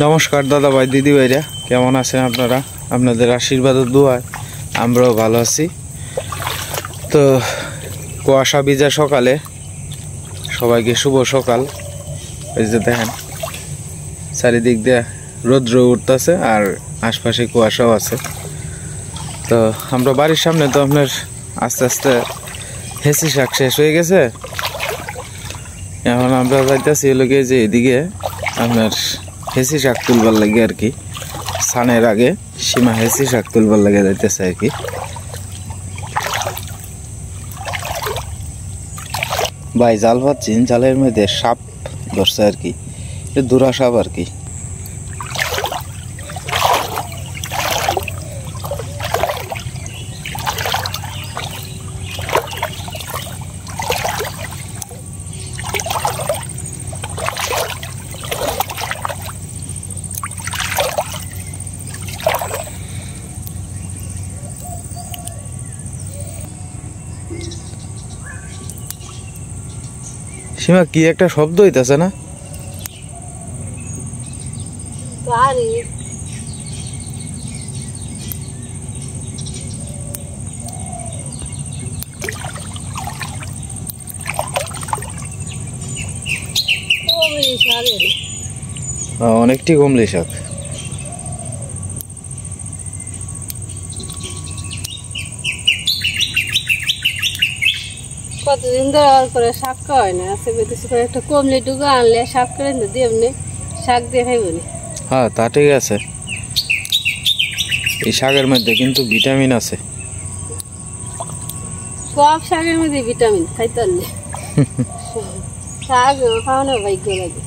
নমস্কার দাদা ভাই দিদি ভাইরা, কেমন আছেন আপনারা? আপনাদের আশীর্বাদ ও দোয়ায় আমরাও ভালো আছি। তো কুয়াশা ভিজা সকালে সবাইকে শুভ সকাল। এই যে দেখেন চারিদিক দিয়ে রৌদ্র উঠতেছে আর আশপাশে কুয়াশাও আছে। তো আমরা বাড়ির সামনে তো আপনার আস্তে আস্তে হেসি শাক শেষ হয়ে গেছে। এখন আমরা যাইতেছি লোকে যে এদিকে আপনার হেসি শাক তুলবার লাগে আর কি, সানের আগে সীমা হেসি শাক তুলবার লাগে যাইতেছে আর কি। ভাই জাল পাচ্ছি, জালের মধ্যে সাপ ধরছে আর কি, দুরা সাপ আর কি। সীমা কি একটা শব্দ হইতাছে না? অনেকটি কমলি শাক। কতদিন ধরে করে শাক খাওয়াই না, আছে একটা কমলি টুকু আনলে শাক করে দিয়ে এমনি শাক দিয়ে খাইব না। হ্যাঁ তা ঠিক আছে, এই শাকের মধ্যে কিন্তু ভিটামিন আছে। সব শাকের মধ্যে ভিটামিন খাইতে পারলে শাক খাওয়ানো ভাগ্য লাগে।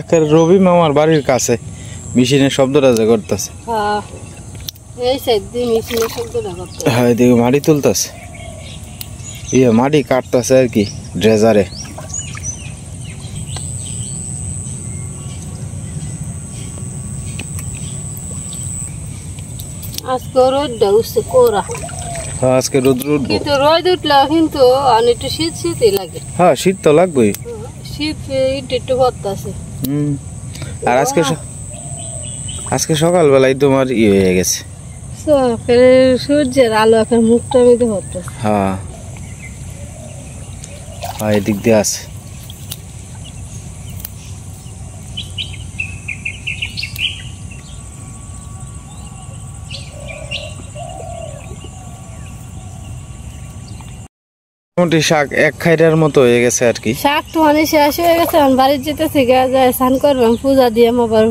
একের রবি মামার বাড়ির কাছে মেশিনের শব্দটা যে করতেছে। হ্যাঁ এদিকে মাটি তুলতেছে, মাটি কাটতেছে আর কি ড্রেজারে। আজকে রোদটা উঠছে কোরা। হ্যাঁ আজকে রোদ উঠবে, কিন্তু রোদ উঠলে কিন্তু একটু শীত শীতই লাগে। হ্যাঁ শীত তো লাগবেই, শীত একটু পড়তেছে। আর আজকে সকালবেলায় তোমার হয়ে গেছে, সূর্যের আলো এখন মুখটা মেঘে পড়তেছে। হ্যাঁ হ্যাঁ এদিক দিয়ে আছে। মোটামুটি শাক এক খাইটার মতো হয়ে গেছে আর কি। শাক তো মানে শেষ হয়ে গেছে, আমি বাড়ির যেতেছি যায় স্নান করবাম, পূজা দিয়ে আবার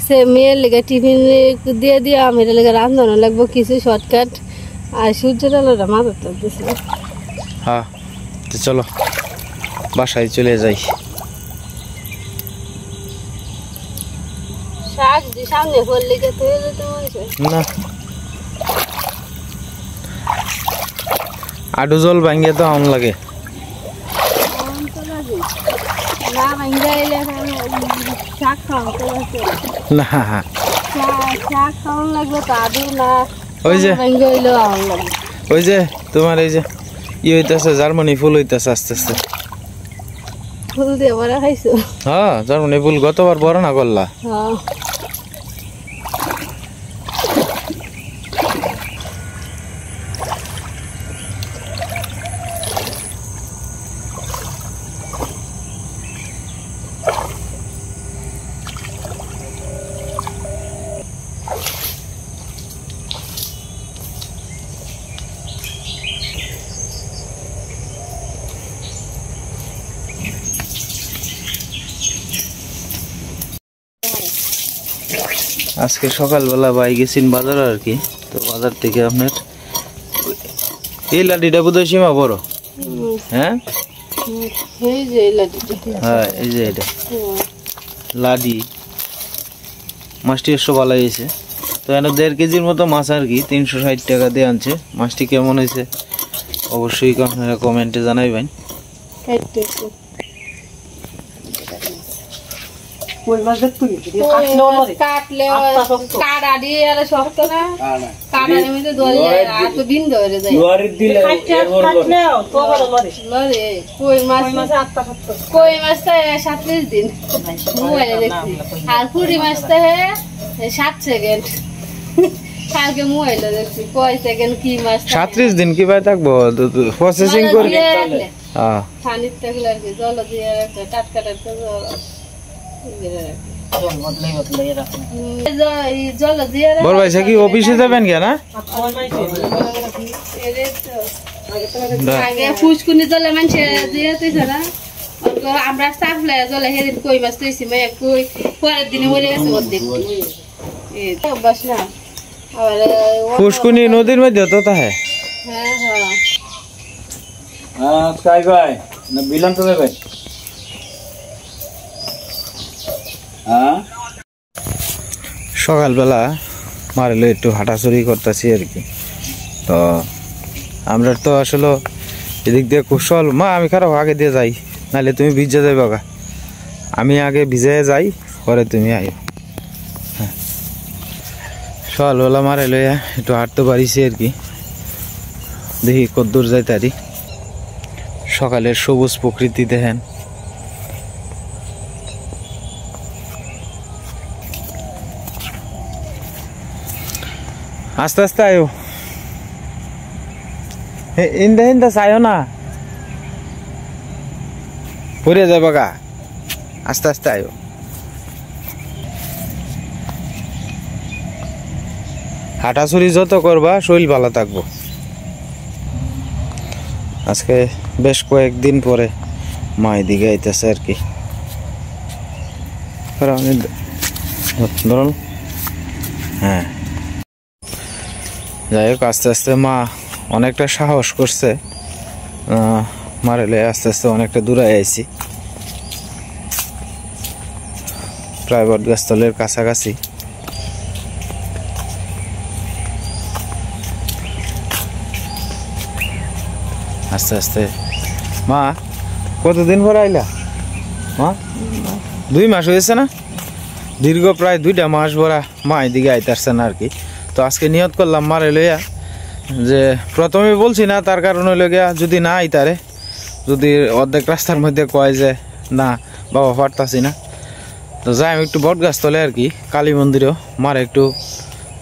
সে মেয়ের লেগে টিফিন দিয়ে আমি লেগে রান্ধন লাগবো কিছু শর্টকাট। আর সূর্যের আলোটা মাথার লাগতেছে। হ্যাঁ তো চলো বাসায় চলে যাই। শাক সামনে করলে হয়ে যেতে না আডু জল ভাঙ্গে তো আম লাগে না। ওই যে তোমার এই যে হইতেছে জার্মানি ফুল হইতেছে আস্তে আস্তে। ফুল দিয়ে বড়া খাইছো? হ্যাঁ জার্মানি ফুল গতবার বড় না করলা। আজকে সকালবেলা ভাই গেছেন বাজার আর কি। তো বাজার থেকে আপনার এই লাঠিটা বোধহয় সীমা বড়। হ্যাঁ হ্যাঁ এই যে এটা লাডি মাছটি একশো ভালো হয়েছে। তো এনে 1.5 কেজির মতো মাছ আর কি 360 টাকা দিয়ে আনছে। মাছটি কেমন হয়েছে অবশ্যই আপনারা কমেন্টে জানাইবেন। কই মাছ দেখতে গেছি কাটলে কাটা দিয়ে আর শক্ত না কাটার মধ্যে ধরে যায় আর তো দিন ধরে যায় লরে কই মাছটা 37 দিন মোবাইলে দেখছি আর পুরি মাছটা 7 সেকেন্ড কালকে মোবাইলে দেখছি কয় সেকেন্ড কি মাছ 37 দিন কি ভাই থাকবো প্রসেসিং করে হ্যাঁ পানির থাকলে আর কি জল দিয়ে রাখতে টাটকা টাটকা জল দিয়ে বড় ভাই কি অফিসে যাবেন কেন না আগে ফুসকুনি জলে মানুষে দিয়ে তুইছে না আমরা সাপ্লাই জলে হেদিন কই মাছ তুইছি মেয়ে কই পরের দিনে মরে গেছে অর্ধেক বাস না আবার পুষ্কুনি নদীর মধ্যে তো তাহে হ্যাঁ হ্যাঁ কাই ভাই না বিলান তো ভাই সকালবেলা মারলে একটু হাঁটাচুরি করতেছি আর কি তো আমরা তো আসলে এদিক দিয়ে কুশল মা আমি খারাপ আগে দিয়ে যাই নাহলে তুমি ভিজে যাই বাগা আমি আগে ভিজে যাই পরে তুমি আইও হ্যাঁ সকালবেলা মারে লইয়া একটু হাঁটতে পারিছি আর কি দেখি কদ্দূর যাই তারি সকালের সবুজ প্রকৃতি দেখেন আস্তে আস্তে আয়ো ইন্দা ইন্দা চাইও না পড়ে যাবে গা আস্তে আস্তে আয়ো হাঁটাচুরি যত করবা শরীর ভালো থাকবো আজকে বেশ কয়েকদিন পরে মা এদিকে আইতেছে আর কি ধরুন হ্যাঁ যাই হোক আস্তে আস্তে মা অনেকটা সাহস করছে মারেলে আস্তে আস্তে অনেকটা দূরে আইছি প্রায় বটগাছতলের কাছাকাছি আস্তে আস্তে মা কতদিন পর আইলা মা 2 মাস হয়েছে না দীর্ঘ প্রায় 2টা মাস ভরা মা এদিকে আইতারছে না আর কি তো আজকে নিয়ত করলাম মারে লইয়া যে প্রথমে বলছি না তার কারণ হইল গিয়া যদি না আইতারে যদি অর্ধেক রাস্তার মধ্যে কয় যে না বাবা পারতাছি না তো যাই আমি একটু বটগাছতলে আর কি কালী মন্দিরেও মারে একটু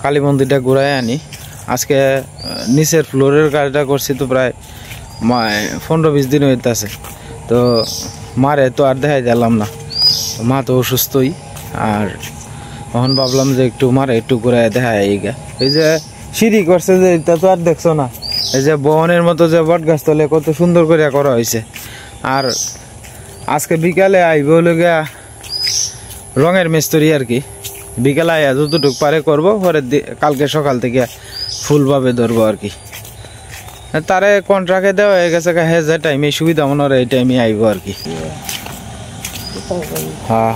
কালী মন্দিরটা ঘুরাই আনি আজকে নিচের ফ্লোরের কাজটা করছি তো প্রায় 15-20 দিন হইতেছে তো মারে তো আর দেখাই দিলাম না মা তো অসুস্থই আর তখন ভাবলাম যে একটু মারে একটু ঘুরাই দেখায় এই যে সিঁড়ি করছে যে এটা তো আর দেখছো না এই যে বনের মতো যে বটগাছতলে কত সুন্দর করে করা হয়েছে আর আজকে বিকালে আইব হলো গিয়া রঙের মিস্ত্রি আর কি বিকালে আইয়া যতটুকু পারে করবো পরে কালকে সকাল থেকে ফুলভাবে ধরবো আর কি তারে কন্ট্রাক্টে দেওয়া হয়ে গেছে হ্যাঁ যে টাইমে সুবিধা মনে হয় এই টাইমে আইব আর কি হ্যাঁ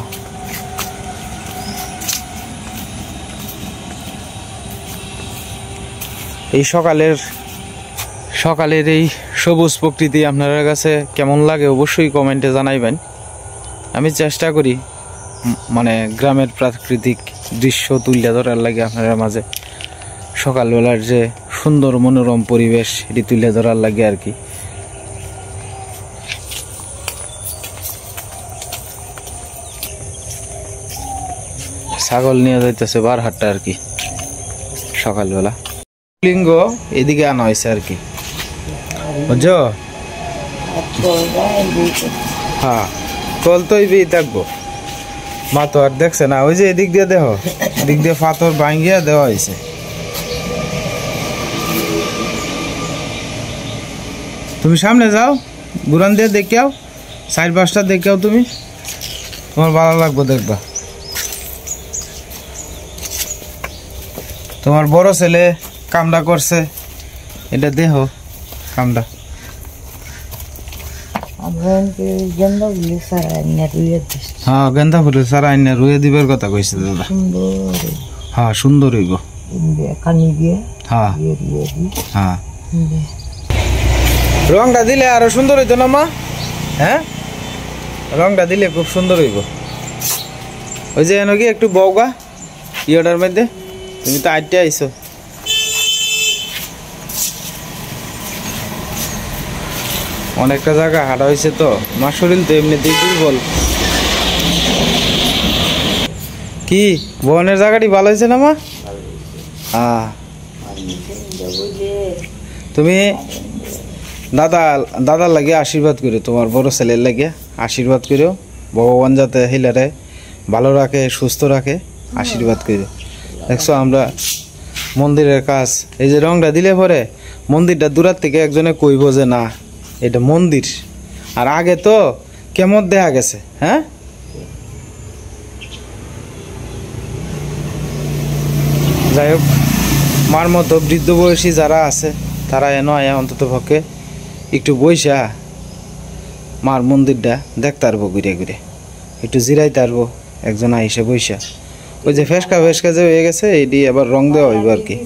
এই সকালের এই সবুজ প্রকৃতি আপনার কাছে কেমন লাগে অবশ্যই কমেন্টে জানাইবেন আমি চেষ্টা করি মানে গ্রামের প্রাকৃতিক দৃশ্য তুলে ধরার লাগে আপনার মাঝে সকালবেলার যে সুন্দর মনোরম পরিবেশ এটি তুলে ধরার লাগে আর কি ছাগল নিয়ে যাইতেছে বারহাট্টা আর কি সকালবেলা লিঙ্গ এদিকে আনা হয়েছে আর কি বুঝছো হ্যাঁ কল তো দেখবো মা তো আর দেখছে না ওই যে এদিক দিয়ে দেহ এদিক দিয়ে পাথর ভাঙ্গিয়া দেওয়া হয়েছে তুমি সামনে যাও গুরান দিয়ে দেখাও 4-5টা দেখাও তুমি তোমার ভালো লাগবে দেখবা তোমার বড় ছেলে কামটা করছে এটা দেহ কামটা হ্যাঁ গেন্দা ফুলের সারা আইনা রুয়ে দিবার কথা কইছে দাদা হ্যাঁ সুন্দর হইব হ্যাঁ হ্যাঁ রংটা দিলে আরো সুন্দর হইতো না মা হ্যাঁ রংটা দিলে খুব সুন্দর হইব ওই যে এনে কি একটু বউগা ইয়েটার মধ্যে তুমি তো আইটে আইছো অনেকটা জায়গা হাঁটা হয়েছে তো আমার শরীর তো এমনিতেই দুর্বল কি বোনের জায়গাটি ভালো হয়েছে না মা তুমি দাদার লাগে আশীর্বাদ করো তোমার বড় ছেলের লাগে আশীর্বাদ করো ভগবান যাতে হিলারে ভালো রাখে সুস্থ রাখে আশীর্বাদ করো দেখছো আমরা মন্দিরের কাজ এই যে রংটা দিলে পরে মন্দিরটা দূরার থেকে একজনে কইব যে না এটা মন্দির আর আগে তো কেমন দেখা গেছে হ্যাঁ যাই হোক মার মতো বৃদ্ধ বয়সী যারা আছে তারা এনে আয়া অন্তত পক্ষে একটু বইসা মার মন্দিরটা দেখতে পারবো ঘুরে ঘুরে একটু জিরাইতে পারবো একজন আইসে বইসা ওই যে ফেসকা যে হয়ে গেছে এইটি আবার রং দেওয়া হইব আর কি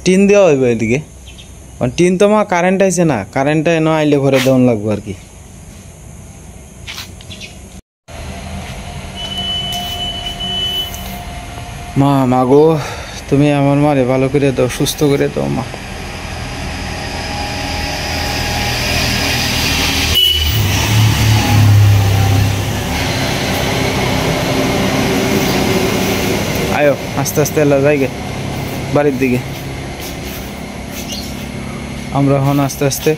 টিন দেওয়া হইব এদিকে টিন তো মা কারেন্ট আইছে না কারেন্টটা এনে আইলে ঘরে দেওয়ান লাগবো আর কি মা গো তুমি আমার মারে ভালো করে দাও সুস্থ করে দাও মা আয়ো আস্তে আস্তে এলা যাইগে বাড়ির দিকে আমরা এখন আস্তে আস্তে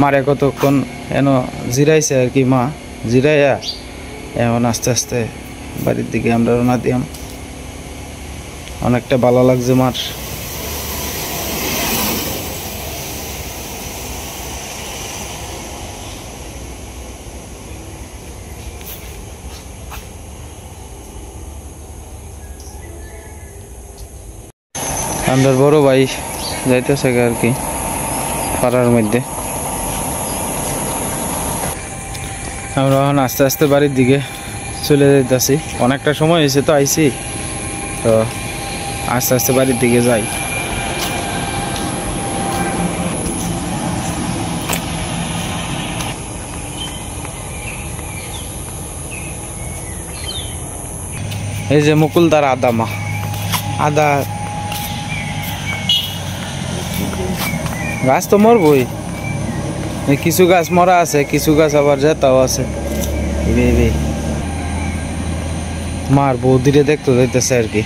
মারে কতক্ষণ এন জিরাইছে আর কি মা জিরাইয়া এখন আস্তে আস্তে বাড়ির দিকে আমরা রওনা দিলাম অনেকটা ভালো লাগছে মার আমার বড় ভাই যাইতেছে আর কি পাড়ার মধ্যে আমরা এখন আস্তে আস্তে বাড়ির দিকে চলে যাইতেছি অনেকটা সময় হয়েছে তো আইছি তো আস্তে আস্তে বাড়ির দিকে যাই এই যে মুকুলদার আদা মা আদা গাছ তো মরবই কিছু গাছ মরা আছে কিছু গাছ আবার জেতাও আছে মার বৌদিরে দেখতে যাইতেছে আর কি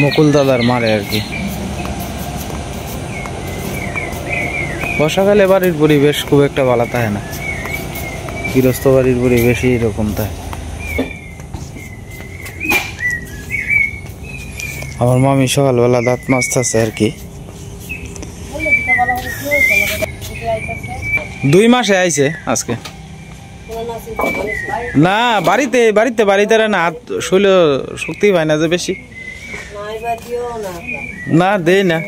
মুকুল দাদার মারে আর কি বর্ষাকালে বাড়ির পরিবেশ খুব একটা ভালো থাকে না গৃহস্থ বাড়ির পরিবেশই এরকম থাকে আমার মামি সকালবেলা দাঁত মাজতেছে আর কি 2 মাসে আইছে আজকে না বাড়িতে না শৈল শক্তি পায় না যে বেশি না দেই না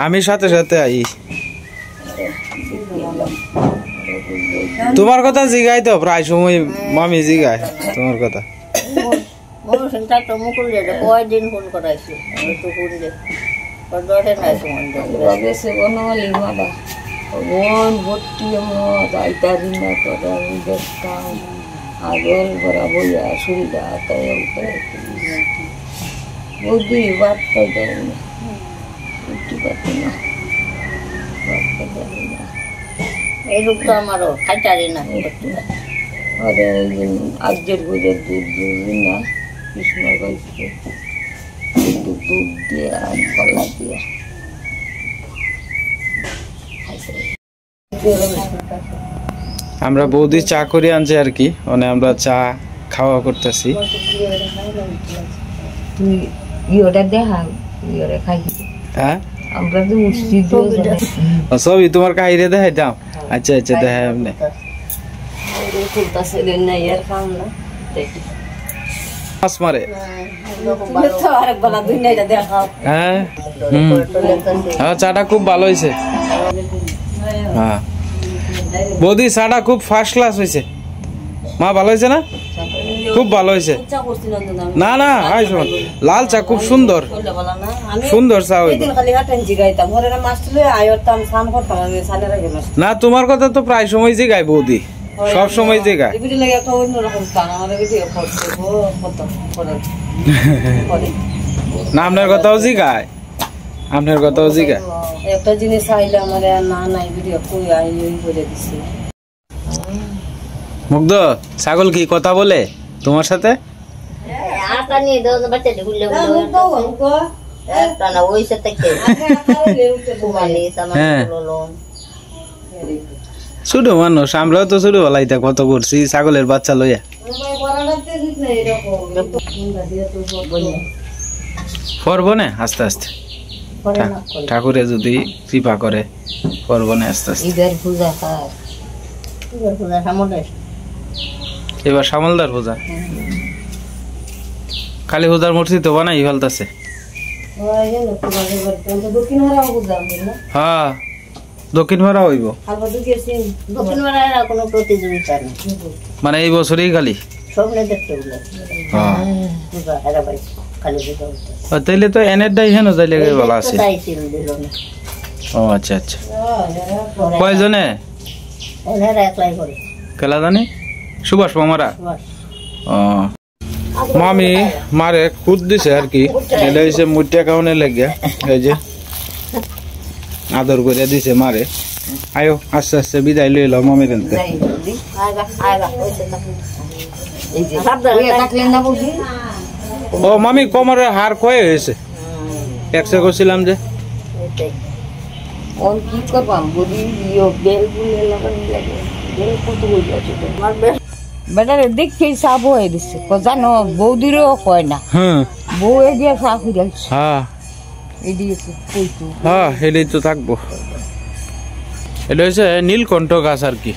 আমি সাথে সাথে আই তোমার কথা জিগাই তো প্রায় সময় মামি জিগায় তোমার কথা আগল বড় বইয়া সুবিধা তাই বুদ্ধি বাদ পাইতে না একটু পাতি না এই রূপটা আমারও খাইতারি না আরে আজকের বুঝের দুধ দিই না কৃষ্ণ গাইছে দুধ দিয়ে আর কলা দিয়ে আমরা বৌদি চা করে আনছি আর কি মানে আমরা চা খাওয়া করতেছি তুই ইয়োটা দেখা ইয়োরে খাই হ্যাঁ আমরা তো উঠছি সবই তোমার কাহিরে দেখাই দাও আচ্ছা আচ্ছা দেখাই আপনি মাছ মারে হ্যাঁ হ্যাঁ চাটা খুব ভালো হয়েছে হ্যাঁ বৌদি চাটা খুব ফার্স্ট ক্লাস হয়েছে মা ভালো হয়েছে না খুব ভালো হয়েছে। না না হাই শোন, লাল চা খুব সুন্দর সুন্দর চা হইব। না তোমার কথা তো প্রায় সময় জিগাই বৌদি, সব সময় জিগায়। না আপনার কথাও জিগায়, আপনার কথাও জিগায়। একটা জিনিস চাইলে আমার না নাই ভিডিও করে করে দিছি। মুগ্ধ, ছাগল কি কথা বলে তোমার সাথে? আটা নিয়ে দাও বাচ্চাটা গুলে একটা না ওই সাথে কে কুমালি সামান বললো। ছোট মানুষ, আমরাও তো ছোটবেলায় কত করছি ছাগলের বাচ্চা লইয়া। পরব না আস্তে আস্তে, ঠাকুরে যদি কৃপা করে পরব না আস্তে আস্তে। এবার সামলদার পূজা, কালী পূজার মূর্তি তো বানাই ফেলতেছে। হ্যাঁ দক্ষিণ ভাড়া হইব, মানে এই বছরই খালি তাইলে তো এনের দাই হেন যাইলে ভালো আছে। ও আচ্ছা আচ্ছা, কয়জনে খেলা জানি? সুভাষ মামারা। ও মামি মারে খুদ দিছে আর কি, এটা হচ্ছে মুটিয়া কাউনে লেগে, এই যে আদর করে দিছে মারে। আয়ো আস্তে আস্তে বিদায় লইল মামির এনতে। ও মামি কোমরের হার ক্ষয় হয়েছে, এক্সরে করছিলাম যে। কি করবাম বলি বেল বুলে লাগানি লাগে, বেল কত বই আছে বেটারে দেখে সাপ হয়ে দিচ্ছে জানো, বৌদিরও কয় না। হ্যাঁ বউ এগিয়ে সাপ হয়ে যাচ্ছে। হ্যাঁ হ্যাঁ এটাই তো থাকবো। এটা হচ্ছে নীলকণ্ঠ গাছ আর কি,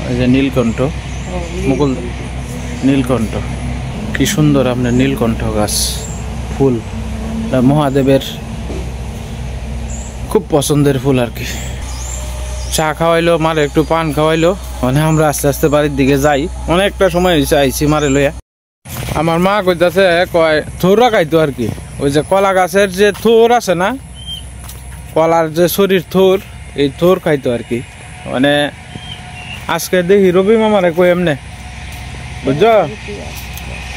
এই যে নীলকণ্ঠ, মুকুল নীলকণ্ঠ, কি সুন্দর আপনার নীলকণ্ঠ গাছ ফুল, মহাদেবের খুব পছন্দের ফুল আর কি। চা খাওয়াইলো মারে, একটু পান খাওয়াইলো, মানে আমরা আস্তে আস্তে বাড়ির দিকে যাই। অনেকটা সময় হয়েছে আইসি মারে লইয়া। আমার মা কইতাছে কয় থোর রাখাইতো আর কি, ওই যে কলা গাছের যে থোর আছে না, কলার যে শরীর থোর, এই থোর খাইতো আর কি। মানে আজকে দেখি রবি মামারে কই এমনে, বুঝছ,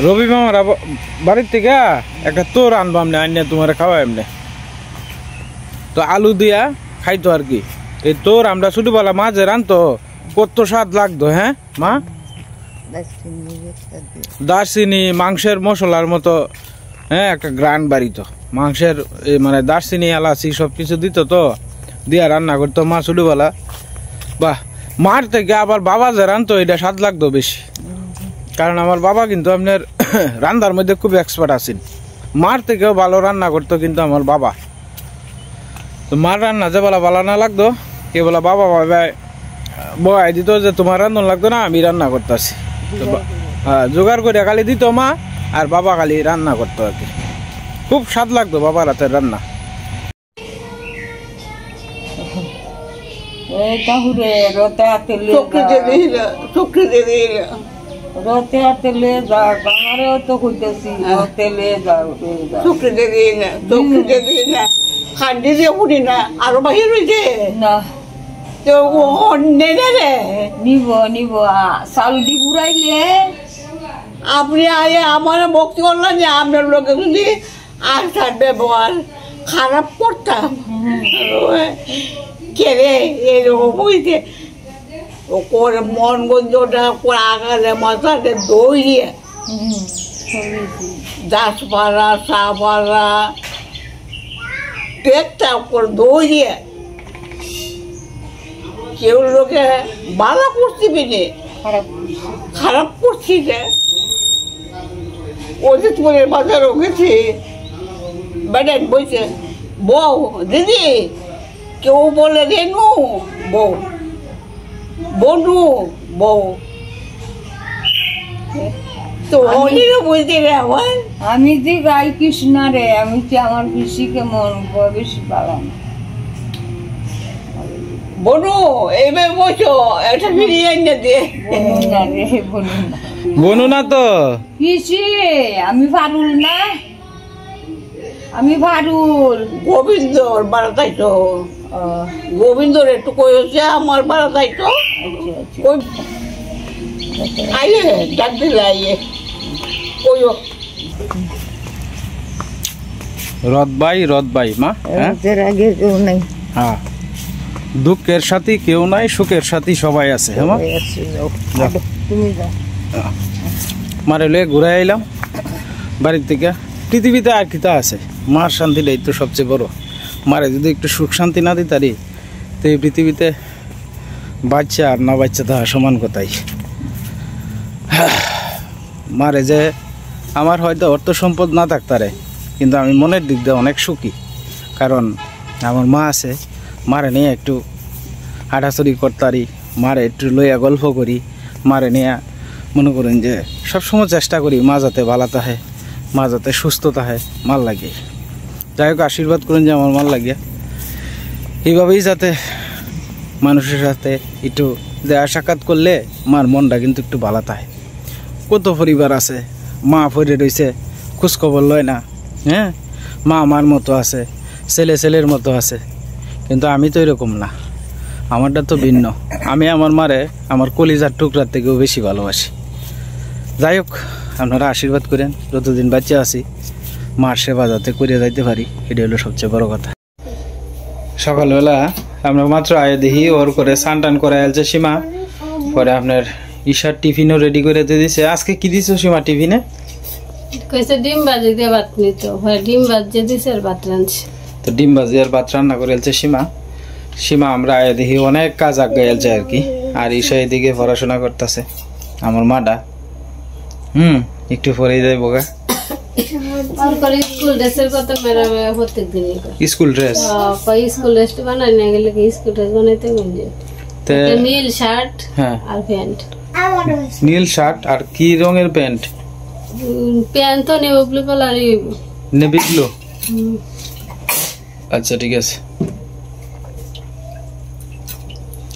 রবি মামারা বাড়ির থেকে একটা তোর আনবো আমনে, আইনে তোমার খাওয়া এমনে। তো আলু দিয়া খাইতো আর কি। এই তোর আমরা ছোটবেলা মাঝে রানতো, কত স্বাদ লাগতো। হ্যাঁ মা, দারচিনি মাংসের মশলার মতো, হ্যাঁ একটা গ্রান বাড়িতো মাংসের, মানে দারচিনি এলাচি সব কিছু দিত, তো দিয়া রান্না করতো মা ছোটবেলা। বাহ, মার থেকে আবার বাবা যে রানতো এটা স্বাদ লাগতো বেশি, কারণ আমার বাবা কিন্তু আপনার রান্নার মধ্যে খুব এক্সপার্ট আছেন। মার থেকেও ভালো রান্না করতো কিন্তু আমার বাবা। তো মার রান্না যে বলা ভালো না লাগতো, কে বলা বাবা বাবা বয় দিত যে তোমার রান্না লাগতো না, আমি রান্না করতেছি। হ্যাঁ জোগাড় করে খালি দিত মা, আর বাবা খালি রান্না করতো আর কি। খুব স্বাদ লাগতো বাবার হাতের রান্না। রতে তেলে যাও, আমারও তো খুঁজতেছি তেলে যাও, চুক্তিতে দিই না, চুক্তিতে দিই না, খান্ডি দিয়ে উঠি না, আরো বাহির হয়েছে না তো নেনে রে নিব নিব চাল দি বুড়াইলে আপনি আয়ে আমার ভক্তি করলেন যে আপনার লোকে যদি আসার ব্যবহার খারাপ করতাম, কে রে এরকম হইতে করে মন গঞ্জটা করে আগালে মাথাতে দৌড়িয়ে দাসপাড়া সাপাড়া পেটটা করে দৌড়িয়ে কেউ লোকে ভালো করছি বিনে খারাপ করছি যে অজিতপুরের বাজার গেছি, বেড়ান বলছে বউ দিদি, কেউ বলে রেনু বউ, বনু বউ, তো বলতে রে আমার আমি যে গাই কৃষ্ণা রে, আমি যে আমার পিসিকে মন বেশি পালাম বনু এইভাবে বসো, একটা ফিরিয়ে এনে দিয়ে। বনু না তো, কিসে আমি ফারুল না, আমি ফারুল। গোবিন্দর বাড়া তাইতো, গোবিন্দর একটু কই হচ্ছে আমার বাড়া তাইতো। কই আইয়ে ডাক দিলে আইয়ে কইও। রদ ভাই মা। হ্যাঁ আগে কেউ নাই, হ্যাঁ, দুঃখের সাথে কেউ নাই, সুখের সাথে সবাই আছে। হ্যাঁ মা, তুমি যাও। মারে লয়ে ঘুরে আইলাম বাড়ির থেকে। পৃথিবীতে আর কিতা আছে, মার শান্তিটাই তো সবচেয়ে বড়। মারে যদি একটু সুখ শান্তি না দিতারি তো এই পৃথিবীতে বাচ্চা আর না বাচ্চা তাহা সমান কথাই। মারে যে আমার হয়তো অর্থ সম্পদ না থাকতারে, কিন্তু আমি মনের দিক দিয়ে অনেক সুখী, কারণ আমার মা আছে। মারে নিয়ে একটু হাঁটাচড়ি করতারি, মারে একটু লইয়া গল্প করি, মারে নিয়ে মনে করেন যে সবসময় চেষ্টা করি মা যাতে ভালো থাকে, মা যাতে সুস্থ থাকে, মাল লাগে। যাই হোক, আশীর্বাদ করুন যে আমার মাল লাগে এইভাবেই, যাতে মানুষের সাথে একটু দেখা সাক্ষাৎ করলে মার মনটা কিন্তু একটু ভালো থাকে। কত পরিবার আছে মা পড়ে রয়েছে, খোঁজখবর লয় না। হ্যাঁ, মা আমার মতো আছে, ছেলের মতো আছে, কিন্তু আমি তো এরকম না, আমারটা তো ভিন্ন। আমি আমার মারে আমার কলিজার টুকরার থেকেও বেশি ভালোবাসি। যাই হোক, আপনারা আশীর্বাদ করেন যতদিন বাচ্চা আছি মার সেবা যাতে করে যাইতে পারি, এটা হলো সবচেয়ে বড় কথা। সকালবেলা আমরা মাত্র আয় দেখি ওর করে স্নান টান করে আলছে সীমা, পরে আপনার ঈশার টিফিনও রেডি করে দিয়েছে। আজকে কি দিছো সীমা টিফিনে? কইছে ডিম ভাজি দিয়ে ভাত নিত, ডিম ভাজি দিছে আর ভাত রাঁধছে। তো ডিম ভাজি আর ভাত রান্না করে আলছে সীমা। আমরা আয় দেখি অনেক কাজ আগে আলছে আর কি, আর ঈশা এদিকে পড়াশোনা করতেছে। আমার মাটা একটু পরেই যাই বোগা। স্কুল ড্রেসের কথা মেরা প্রত্যেক দিনই স্কুল ড্রেস, স্কুল ড্রেস বানাই না গেলে স্কুল ড্রেস বানাইতে বলছে। নীল শার্ট আর প্যান্ট। নীল শার্ট আর কি রঙের প্যান্ট? প্যান্ট তো navy blue colour. Navy blue, আচ্ছা ঠিক আছে।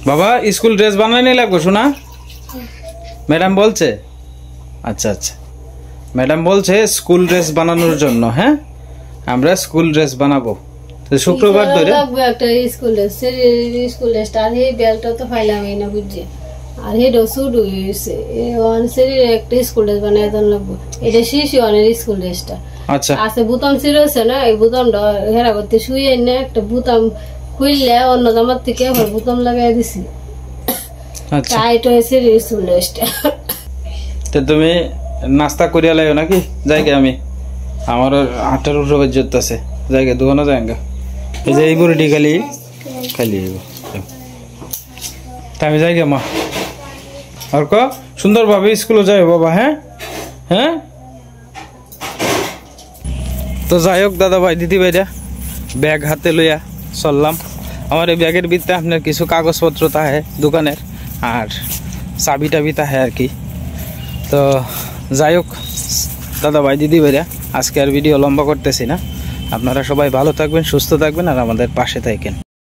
বাবা স্কুল ড্রেস বানাই লাগবো শোনা, ম্যাডাম বলছে। আচ্ছা আচ্ছা, ম্যাডাম বলছে স্কুল ড্রেস বানানোর জন্য। হ্যাঁ, আমরা স্কুল ড্রেস বানাবো শুক্রবার ধরে। একটা স্কুল ড্রেস, স্কুল ড্রেস আর এই বেলটা তো ফাইলামই না বুঝছে, আর হেডও শুট হয়েছে। একটা স্কুল ড্রেস বানাই লাগবো। এটা শিশু অনেক স্কুল ড্রেসটা। আচ্ছা, আছে বুতাম ছিঁড়েছে না, এই বুতামটা হেরা করতে শুয়ে না একটা বুতাম খুললে অন্য জামার থেকে বুতাম লাগাই দিছি। আচ্ছা, টাইট হয়েছে স্কুল ড্রেসটা। তো তুমি নাস্তা করিয়া লাগো নাকি? জায়গা আমি আমার 8টার উপরে বাজত আছে, জায়গা দোকানে যায়গা। এই যে এই বুড়িটি খালি আমি জায়গা মা আর সুন্দরভাবে স্কুলে যাই বাবা। হ্যাঁ হ্যাঁ, তো যাই হোক দাদা ভাই দিদি ভাইরা, ব্যাগ হাতে লইয়া চললাম। আমার এই ব্যাগের ভিতরে আপনার কিছু কাগজপত্র তাহে দোকানের, আর চাবি টাবি তাহে আর কি। তো যাই হোক দাদা ভাই দিদি ভাইরা, আজকে আর ভিডিও লম্বা করতেছি না। আপনারা সবাই ভালো থাকবেন, সুস্থ থাকবেন, আর আমাদের পাশে থাকেন।